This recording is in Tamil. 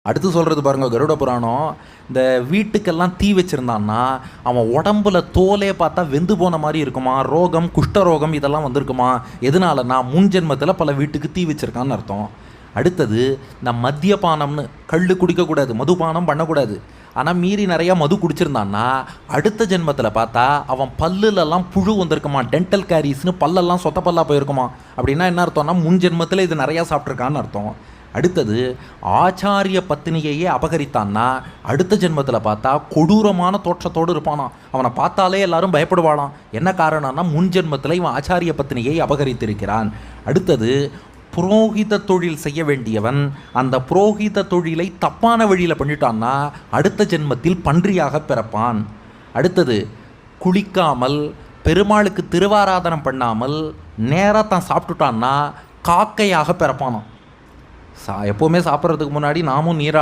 அடுத்து சொல்கிறது பாருங்க, கருட புராணம். இந்த வீட்டுக்கெல்லாம் தீ வச்சுருந்தான்னா அவன் உடம்புல தோலே பார்த்தா வெந்து போன மாதிரி இருக்குமா, ரோகம் குஷ்டரோகம் இதெல்லாம் வந்திருக்குமா. எதனாலனா முன் ஜென்மத்தில் பல வீட்டுக்கு தீ வச்சுருக்கான்னு அர்த்தம். அடுத்தது இந்த மத்தியபானம்னு கல் குடிக்கக்கூடாது, மதுபானம் பண்ணக்கூடாது. ஆனால் மீறி நிறையா மது குடிச்சிருந்தான்னா அடுத்த ஜென்மத்தில் பார்த்தா அவன் பல்லுலெல்லாம் புழு வந்திருக்குமா, டென்டல் கேரிஸ்னு பல்லெல்லாம் சொத்த பல்லாக போயிருக்குமா. அப்படின்னா என்ன அர்த்தம்னா முன் ஜென்மத்தில் இது நிறையா சாப்பிட்ருக்கான்னு அர்த்தம். அடுத்தது ஆச்சாரிய பத்தினியையே அபகரித்தான்னா அடுத்த ஜென்மத்தில் பார்த்தா கொடூரமான தோற்றத்தோடு இருப்பானா. அவனை பார்த்தாலே எல்லாரும் பயப்படுவாளாம். என்ன காரணம்னா முன் ஜென்மத்தில் இவன் ஆச்சாரிய பத்தினியை அபகரித்திருக்கிறான். அடுத்தது புரோகித தொழில் செய்ய வேண்டியவன் அந்த புரோகித தொழிலை தப்பான வழியில் பண்ணிட்டான்னா அடுத்த ஜென்மத்தில் பன்றியாக பிறப்பான். அடுத்தது குளிக்காமல் பெருமாளுக்கு திருவாராதனம் பண்ணாமல் நேராக தான் சாப்பிட்டுட்டான்னா காக்கையாக பிறப்பானான். எப்போவுமே சாப்பிட்றதுக்கு முன்னாடி நாமும் நீரா